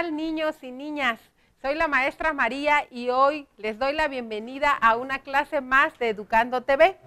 tal, niños y niñas? Soy la maestra María y hoy les doy la bienvenida a una clase más de Educando TV.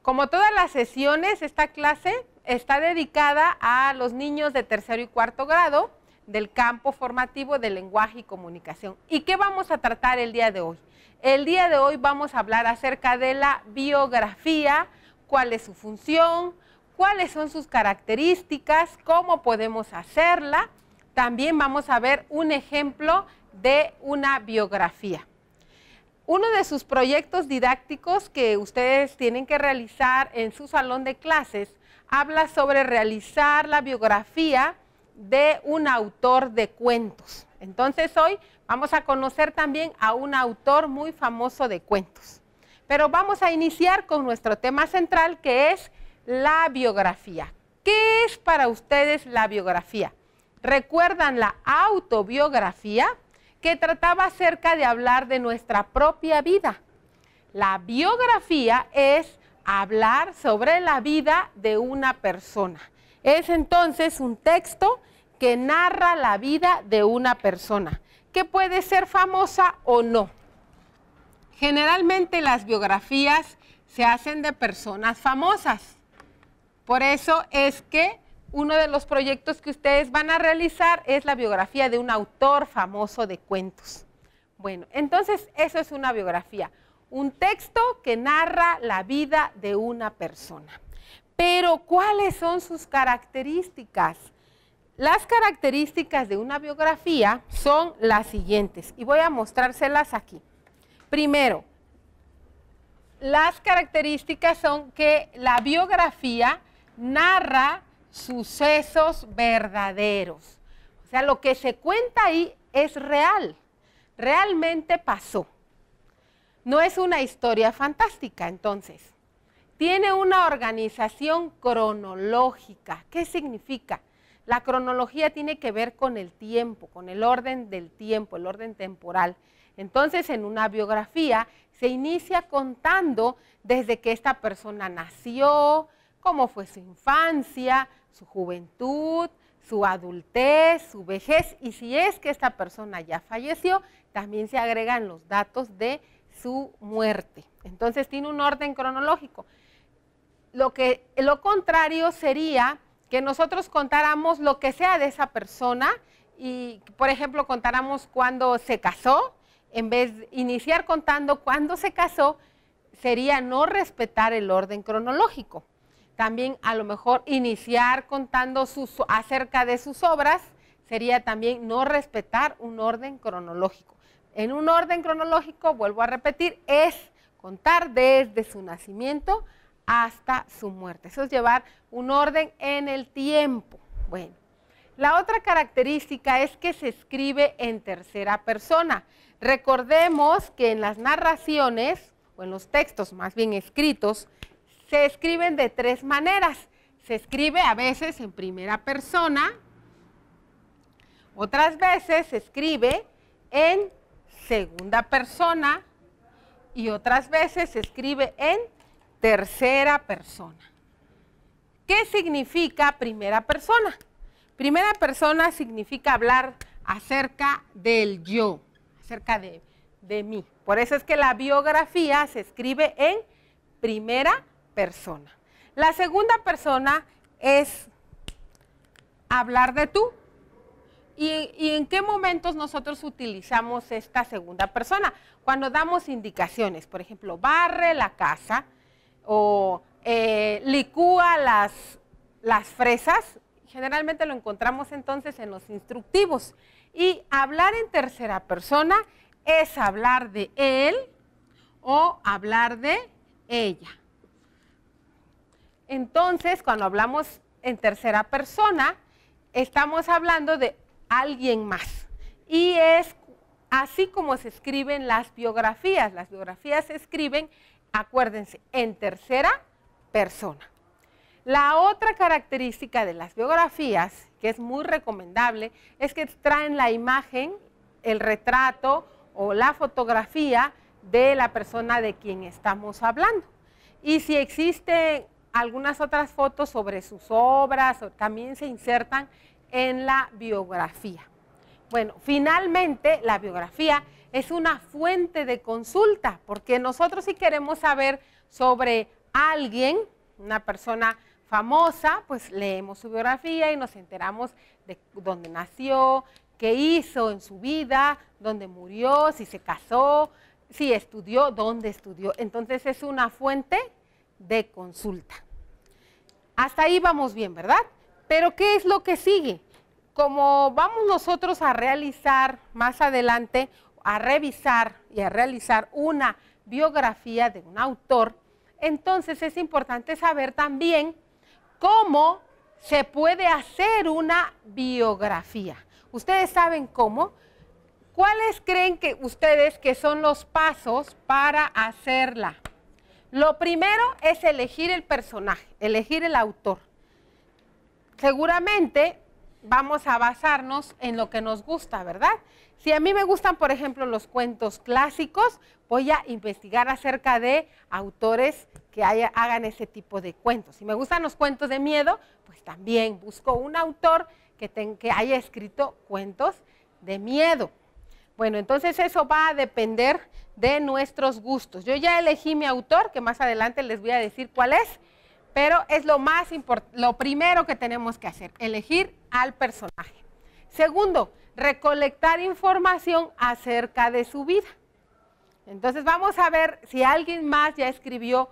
Como todas las sesiones, esta clase está dedicada a los niños de tercero y cuarto grado del campo formativo de lenguaje y comunicación. ¿Y qué vamos a tratar el día de hoy? El día de hoy vamos a hablar acerca de la biografía, cuál es su función, cuáles son sus características, cómo podemos hacerla. También vamos a ver un ejemplo de una biografía. Uno de sus proyectos didácticos que ustedes tienen que realizar en su salón de clases habla sobre realizar la biografía de un autor de cuentos. Entonces hoy vamos a conocer también a un autor muy famoso de cuentos. Pero vamos a iniciar con nuestro tema central, que es la biografía. ¿Qué es para ustedes la biografía? ¿Recuerdan la autobiografía? Que trataba acerca de hablar de nuestra propia vida. La biografía es hablar sobre la vida de una persona. Es entonces un texto que narra la vida de una persona, que puede ser famosa o no. Generalmente las biografías se hacen de personas famosas. Por eso es que uno de los proyectos que ustedes van a realizar es la biografía de un autor famoso de cuentos. Bueno, entonces eso es una biografía, un texto que narra la vida de una persona. Pero, ¿cuáles son sus características? Las características de una biografía son las siguientes, y voy a mostrárselas aquí. Primero, las características son que la biografía narra sucesos verdaderos. O sea, lo que se cuenta ahí es real, realmente pasó. No es una historia fantástica, entonces. Tiene una organización cronológica. ¿Qué significa? La cronología tiene que ver con el tiempo, con el orden del tiempo, el orden temporal. Entonces, en una biografía se inicia contando desde que esta persona nació, cómo fue su infancia, su juventud, su adultez, su vejez, y si es que esta persona ya falleció, también se agregan los datos de su muerte. Entonces tiene un orden cronológico. Lo contrario sería que nosotros contáramos lo que sea de esa persona y, por ejemplo, contáramos cuándo se casó. En vez de iniciar contando cuándo se casó, sería no respetar el orden cronológico. También a lo mejor iniciar contando acerca de sus obras sería también no respetar un orden cronológico. En un orden cronológico, vuelvo a repetir, es contar desde su nacimiento hasta su muerte. Eso es llevar un orden en el tiempo. Bueno, la otra característica es que se escribe en tercera persona. Recordemos que en las narraciones, o en los textos más bien escritos, se escriben de tres maneras. Se escribe a veces en primera persona, otras veces se escribe en segunda persona y otras veces se escribe en tercera persona. ¿Qué significa primera persona? Primera persona significa hablar acerca del yo, acerca de mí. Por eso es que la biografía se escribe en primera persona. La segunda persona es hablar de tú. ¿Y en qué momentos nosotros utilizamos esta segunda persona? Cuando damos indicaciones, por ejemplo, barre la casa o licúa las fresas. Generalmente lo encontramos entonces en los instructivos. Y hablar en tercera persona es hablar de él o hablar de ella. Entonces, cuando hablamos en tercera persona, estamos hablando de alguien más. Y es así como se escriben las biografías. Las biografías se escriben, acuérdense, en tercera persona. La otra característica de las biografías, que es muy recomendable, es que traen la imagen, el retrato o la fotografía de la persona de quien estamos hablando. Y si existen algunas otras fotos sobre sus obras, también se insertan en la biografía. Bueno, finalmente la biografía es una fuente de consulta, porque nosotros si queremos saber sobre alguien, una persona famosa, pues leemos su biografía y nos enteramos de dónde nació, qué hizo en su vida, dónde murió, si se casó, si estudió, dónde estudió. Entonces es una fuente de consulta. Hasta ahí vamos bien, ¿verdad? Pero ¿qué es lo que sigue? Como vamos nosotros a realizar más adelante, a revisar y a realizar una biografía de un autor, entonces es importante saber también cómo se puede hacer una biografía. ¿Ustedes saben cómo? ¿Cuáles creen que ustedes que son los pasos para hacerla? Lo primero es elegir el personaje, elegir el autor. Seguramente vamos a basarnos en lo que nos gusta, ¿verdad? Si a mí me gustan, por ejemplo, los cuentos clásicos, voy a investigar acerca de autores que hagan ese tipo de cuentos. Si me gustan los cuentos de miedo, pues también busco un autor que haya escrito cuentos de miedo. Bueno, entonces eso va a depender de nuestros gustos. Yo ya elegí mi autor, que más adelante les voy a decir cuál es, pero es lo primero que tenemos que hacer, elegir al personaje. Segundo, recolectar información acerca de su vida. Entonces vamos a ver si alguien más ya escribió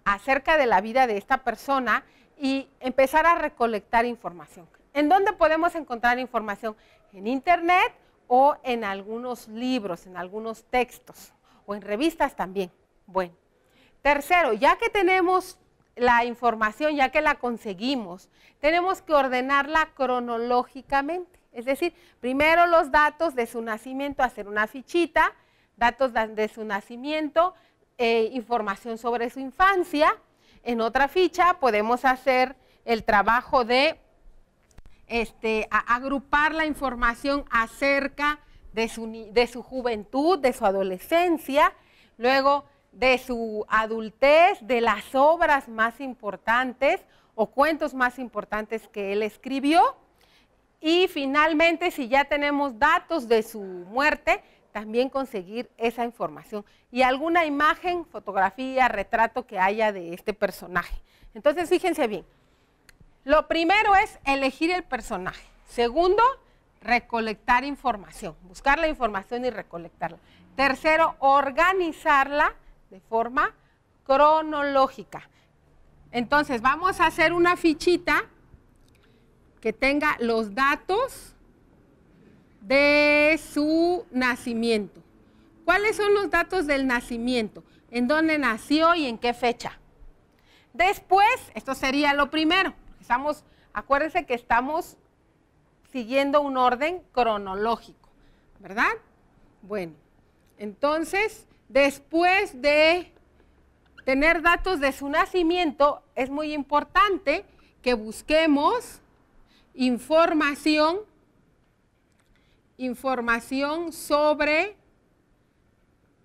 acerca de la vida de esta persona y empezar a recolectar información. ¿En dónde podemos encontrar información? En internet o en algunos libros, en algunos textos o en revistas también. Bueno, tercero, ya que tenemos la información, ya que la conseguimos, tenemos que ordenarla cronológicamente. Es decir, primero los datos de su nacimiento, hacer una fichita, datos de su nacimiento, información sobre su infancia. En otra ficha podemos hacer el trabajo de agrupar la información acerca de su juventud, de su adolescencia, luego de su adultez, de las obras más importantes o cuentos más importantes que él escribió. Y finalmente, si ya tenemos datos de su muerte, también conseguir esa información y alguna imagen, fotografía, retrato que haya de este personaje. Entonces, fíjense bien. Lo primero es elegir el personaje. Segundo, recolectar información, buscar la información y recolectarla. Tercero, organizarla de forma cronológica. Entonces, vamos a hacer una fichita que tenga los datos de su nacimiento. ¿Cuáles son los datos del nacimiento? ¿En dónde nació y en qué fecha? Después, esto sería lo primero. Acuérdense que estamos siguiendo un orden cronológico, ¿verdad? Bueno, entonces, después de tener datos de su nacimiento, es muy importante que busquemos información sobre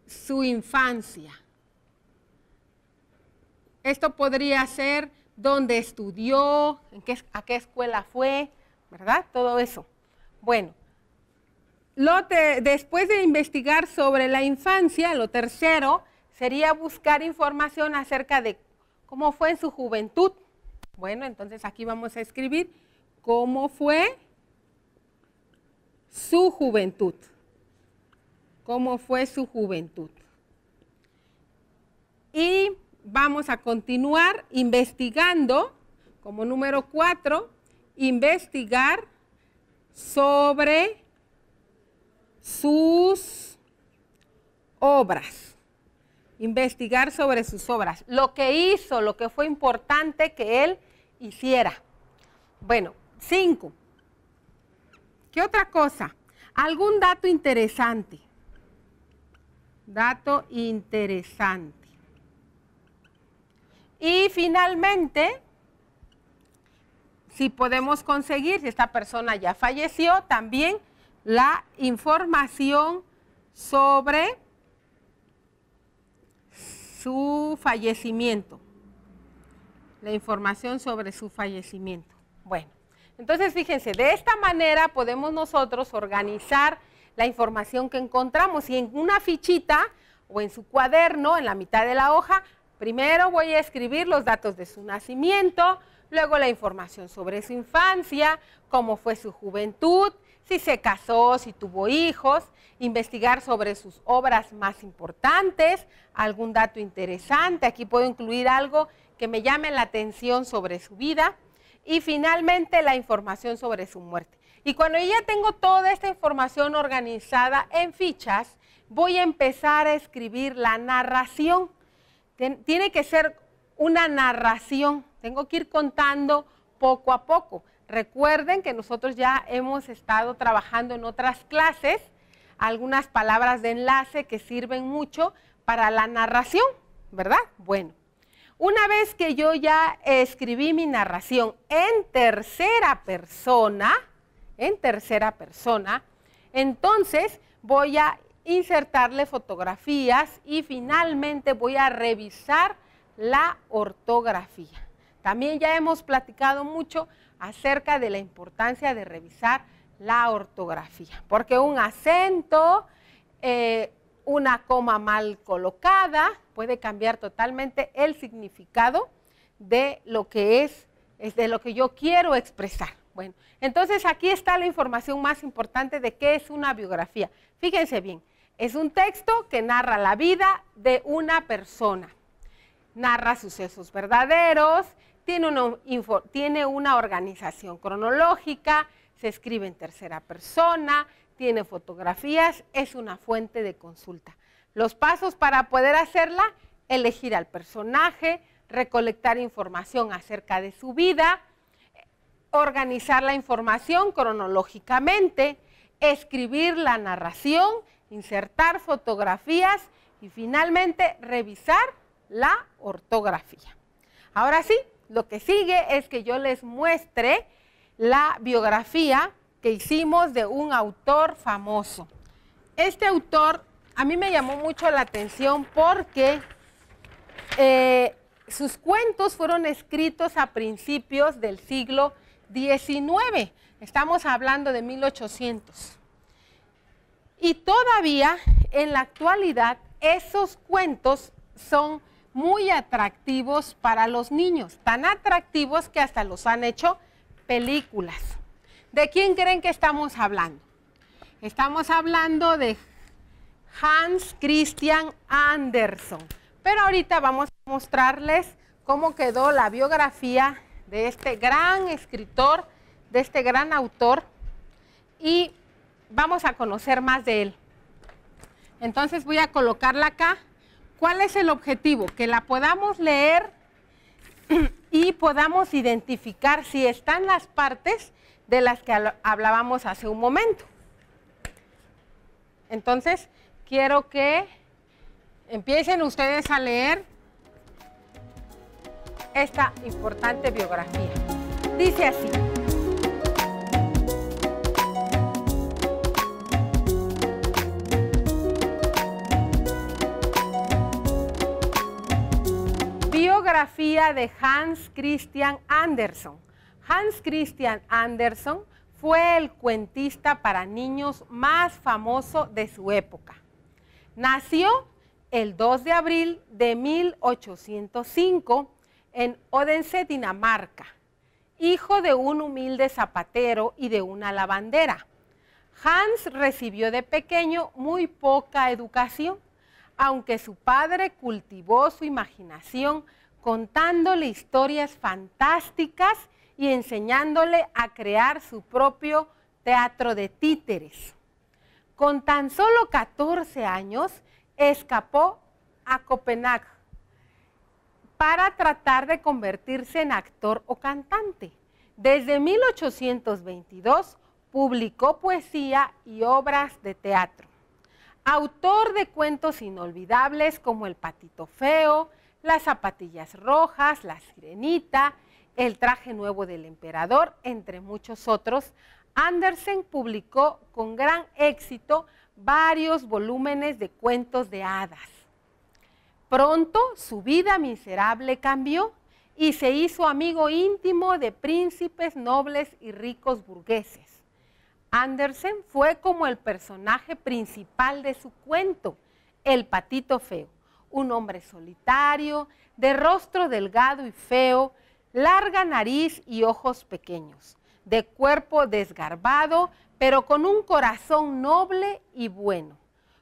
su infancia. Esto podría ser dónde estudió, a qué escuela fue, ¿verdad? Todo eso. Bueno, después de investigar sobre la infancia, lo tercero sería buscar información acerca de cómo fue en su juventud. Bueno, entonces aquí vamos a escribir cómo fue su juventud. ¿Cómo fue su juventud? Y vamos a continuar investigando, como número 4, investigar sobre sus obras. Investigar sobre sus obras. Lo que hizo, lo que fue importante que él hiciera. Bueno, 5. ¿Qué otra cosa? Algún dato interesante. Dato interesante. Y finalmente, si podemos conseguir, si esta persona ya falleció, también la información sobre su fallecimiento. La información sobre su fallecimiento. Bueno, Entonces, fíjense, de esta manera podemos nosotros organizar la información que encontramos. Y en una fichita o en su cuaderno, en la mitad de la hoja, primero voy a escribir los datos de su nacimiento, luego la información sobre su infancia, cómo fue su juventud, si se casó, si tuvo hijos, investigar sobre sus obras más importantes, algún dato interesante. Aquí puedo incluir algo que me llame la atención sobre su vida. Y finalmente la información sobre su muerte. Y cuando ya tengo toda esta información organizada en fichas, voy a empezar a escribir la narración. Tiene que ser una narración, tengo que ir contando poco a poco. Recuerden que nosotros ya hemos estado trabajando en otras clases, algunas palabras de enlace que sirven mucho para la narración, ¿verdad? Bueno. Una vez que yo ya escribí mi narración en tercera persona, entonces voy a insertarle fotografías y finalmente voy a revisar la ortografía. También ya hemos platicado mucho acerca de la importancia de revisar la ortografía, porque un acento, una coma mal colocada puede cambiar totalmente el significado de lo que es de lo que yo quiero expresar. Bueno, entonces aquí está la información más importante de qué es una biografía. Fíjense bien, es un texto que narra la vida de una persona. Narra sucesos verdaderos, tiene una organización cronológica, se escribe en tercera persona, tiene fotografías, es una fuente de consulta. Los pasos para poder hacerla: elegir al personaje, recolectar información acerca de su vida, organizar la información cronológicamente, escribir la narración, insertar fotografías y finalmente revisar la ortografía. Ahora sí, lo que sigue es que yo les muestre la biografía que hicimos de un autor famoso. Este autor a mí me llamó mucho la atención porque sus cuentos fueron escritos a principios del siglo XIX. Estamos hablando de 1800. Y todavía en la actualidad esos cuentos son muy atractivos para los niños, tan atractivos que hasta los han hecho películas. ¿De quién creen que estamos hablando? Estamos hablando de Hans Christian Andersen. Pero ahorita vamos a mostrarles cómo quedó la biografía de este gran escritor, de este gran autor, y vamos a conocer más de él. Entonces voy a colocarla acá. ¿Cuál es el objetivo? Que la podamos leer y podamos identificar si están las partes de las que hablábamos hace un momento. Entonces, quiero que empiecen ustedes a leer esta importante biografía. Dice así: biografía de Hans Christian Andersen. Hans Christian Andersen fue el cuentista para niños más famoso de su época. Nació el 2 de abril de 1805 en Odense, Dinamarca, hijo de un humilde zapatero y de una lavandera. Hans recibió de pequeño muy poca educación, aunque su padre cultivó su imaginación contándole historias fantásticas y enseñándole a crear su propio teatro de títeres. Con tan solo 14 años, escapó a Copenhague para tratar de convertirse en actor o cantante. Desde 1822 publicó poesía y obras de teatro. Autor de cuentos inolvidables como El Patito Feo, Las Zapatillas Rojas, La Sirenita, El Traje Nuevo del Emperador, entre muchos otros, Andersen publicó con gran éxito varios volúmenes de cuentos de hadas. Pronto su vida miserable cambió y se hizo amigo íntimo de príncipes, nobles y ricos burgueses. Andersen fue como el personaje principal de su cuento, el patito feo, un hombre solitario, de rostro delgado y feo, larga nariz y ojos pequeños, de cuerpo desgarbado, pero con un corazón noble y bueno.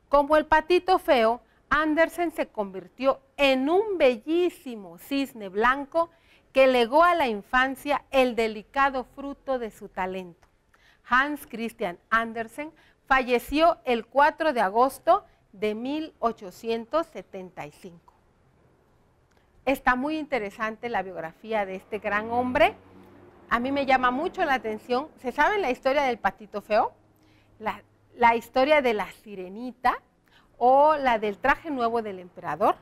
Como el patito feo, Andersen se convirtió en un bellísimo cisne blanco que legó a la infancia el delicado fruto de su talento. Hans Christian Andersen falleció el 4 de agosto de 1875. Está muy interesante la biografía de este gran hombre. A mí me llama mucho la atención. ¿Se sabe la historia del patito feo? La historia de la sirenita o la del traje nuevo del emperador.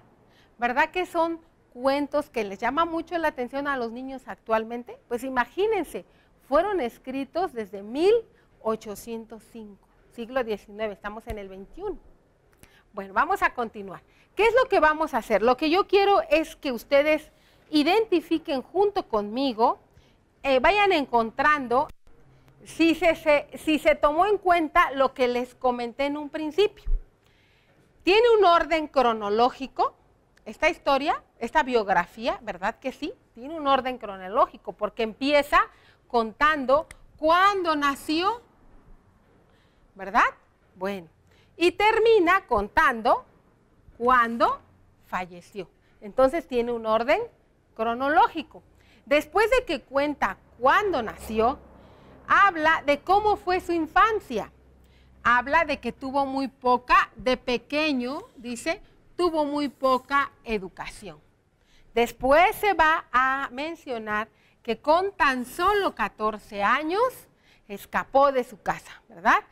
¿Verdad que son cuentos que les llama mucho la atención a los niños actualmente? Pues imagínense, fueron escritos desde 1805, siglo XIX, estamos en el 21. Bueno, vamos a continuar. ¿Qué es lo que vamos a hacer? Lo que yo quiero es que ustedes identifiquen junto conmigo, vayan encontrando si se tomó en cuenta lo que les comenté en un principio. ¿Tiene un orden cronológico esta historia, esta biografía? ¿Verdad que sí? Tiene un orden cronológico porque empieza contando cuándo nació, ¿verdad? Bueno, y termina contando cuándo falleció. Entonces tiene un orden cronológico. Después de que cuenta cuándo nació, habla de cómo fue su infancia. Habla de que tuvo muy poca, de pequeño, dice, tuvo muy poca educación. Después se va a mencionar que con tan solo 14 años escapó de su casa, ¿verdad?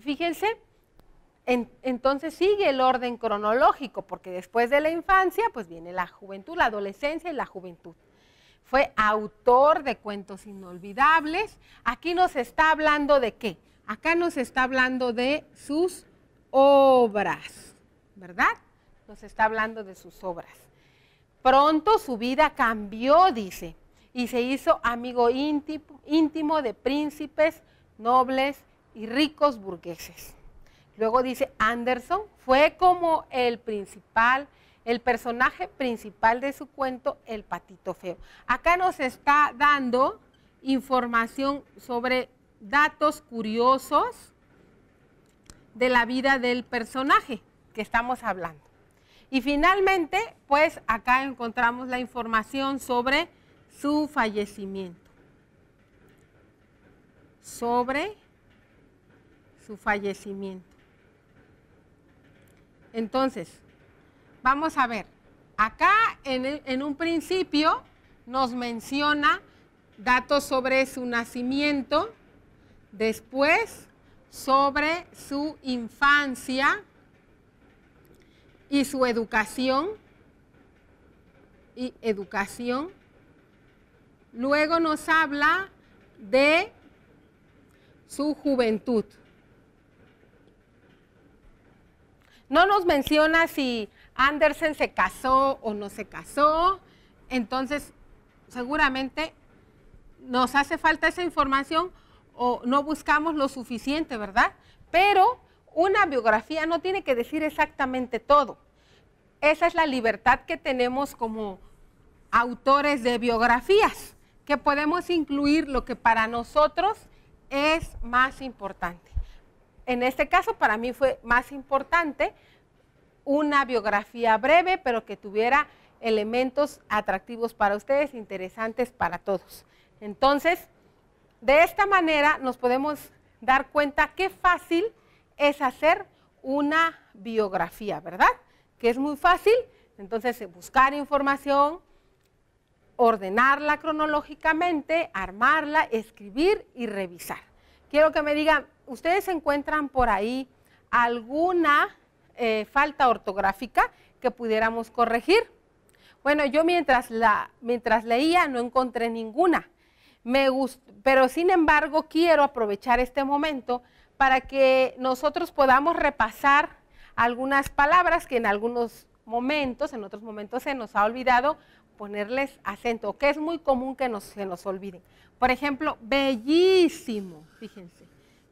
Fíjense, entonces sigue el orden cronológico, porque después de la infancia, pues viene la juventud, la adolescencia y la juventud. Fue autor de cuentos inolvidables. Aquí nos está hablando de ¿qué? Acá nos está hablando de sus obras, ¿verdad? Nos está hablando de sus obras. Pronto su vida cambió, dice, y se hizo amigo íntimo de príncipes, nobles y ricos burgueses. Luego dice, Andersen fue como el personaje principal de su cuento, El patito feo. Acá nos está dando información sobre datos curiosos de la vida del personaje que estamos hablando. Y finalmente, pues acá encontramos la información sobre su fallecimiento. Sobre su fallecimiento. Entonces, vamos a ver. Acá en un principio nos menciona datos sobre su nacimiento, después sobre su infancia y su educación. Luego nos habla de su juventud. No nos menciona si Andersen se casó o no se casó, entonces seguramente nos hace falta esa información o no buscamos lo suficiente, ¿verdad? Pero una biografía no tiene que decir exactamente todo. Esa es la libertad que tenemos como autores de biografías, que podemos incluir lo que para nosotros es más importante. En este caso, para mí fue más importante una biografía breve, pero que tuviera elementos atractivos para ustedes, interesantes para todos. Entonces, de esta manera nos podemos dar cuenta qué fácil es hacer una biografía, ¿verdad? Que es muy fácil. Entonces, buscar información, ordenarla cronológicamente, armarla, escribir y revisar. Quiero que me digan, ¿ustedes encuentran por ahí alguna falta ortográfica que pudiéramos corregir? Bueno, yo mientras leía no encontré ninguna. Pero sin embargo quiero aprovechar este momento para que nosotros podamos repasar algunas palabras que en algunos momentos, en otros momentos se nos ha olvidado ponerles acento, que es muy común que se nos olviden. Por ejemplo, bellísimo, fíjense,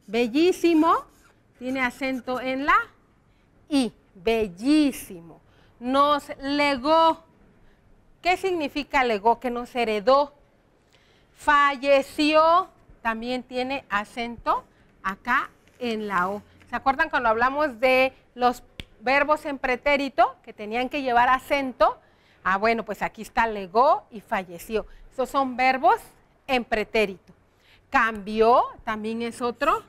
bellísimo tiene acento en la I, bellísimo. Nos legó. ¿Qué significa legó? Que nos heredó. Falleció, también tiene acento acá en la O. ¿Se acuerdan cuando hablamos de los verbos en pretérito que tenían que llevar acento? Ah, bueno, pues aquí está legó y falleció. Estos son verbos en pretérito. Cambió, también es otro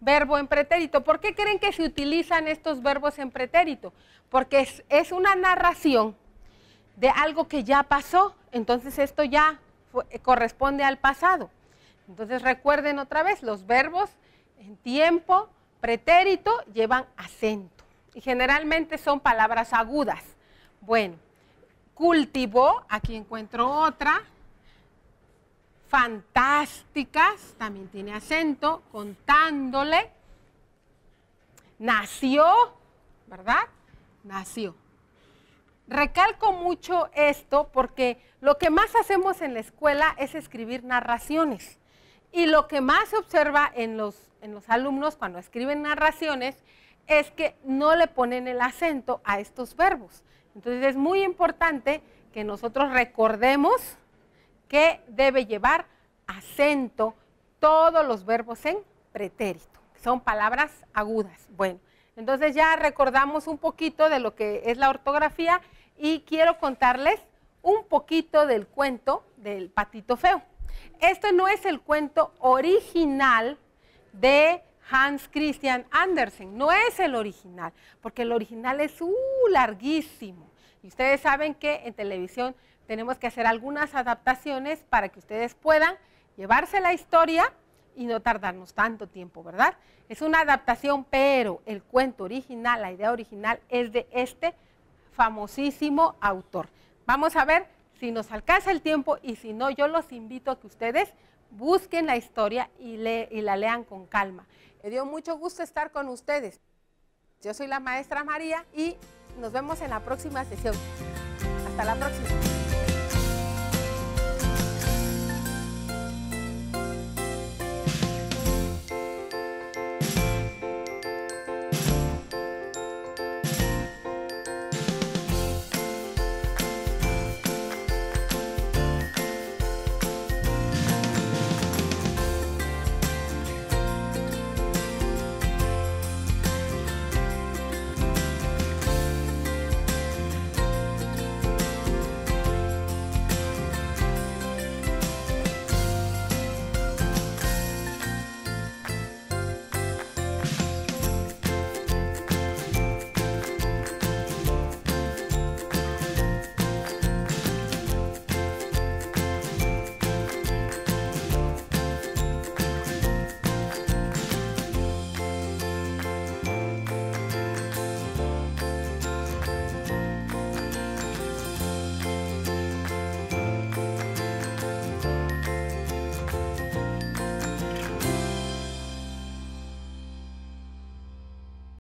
verbo en pretérito. ¿Por qué creen que se utilizan estos verbos en pretérito? Porque es una narración de algo que ya pasó, entonces esto ya corresponde al pasado. Entonces recuerden otra vez, los verbos en tiempo, pretérito, llevan acento y generalmente son palabras agudas. Bueno, cultivó, aquí encuentro otra. Fantásticas, también tiene acento, contándole. Nació, ¿verdad? Nació. Recalco mucho esto porque lo que más hacemos en la escuela es escribir narraciones. Y lo que más se observa en los alumnos cuando escriben narraciones es que no le ponen el acento a estos verbos. Entonces es muy importante que nosotros recordemos que debe llevar acento todos los verbos en pretérito, que son palabras agudas. Bueno, entonces ya recordamos un poquito de lo que es la ortografía y quiero contarles un poquito del cuento del Patito Feo. Este no es el cuento original de Hans Christian Andersen, no es el original, porque el original es larguísimo. Y ustedes saben que en televisión tenemos que hacer algunas adaptaciones para que ustedes puedan llevarse la historia y no tardarnos tanto tiempo, ¿verdad? Es una adaptación, pero el cuento original, la idea original es de este famosísimo autor. Vamos a ver si nos alcanza el tiempo y si no, yo los invito a que ustedes busquen la historia y la lean con calma. Me dio mucho gusto estar con ustedes. Yo soy la maestra María y nos vemos en la próxima sesión. Hasta la próxima.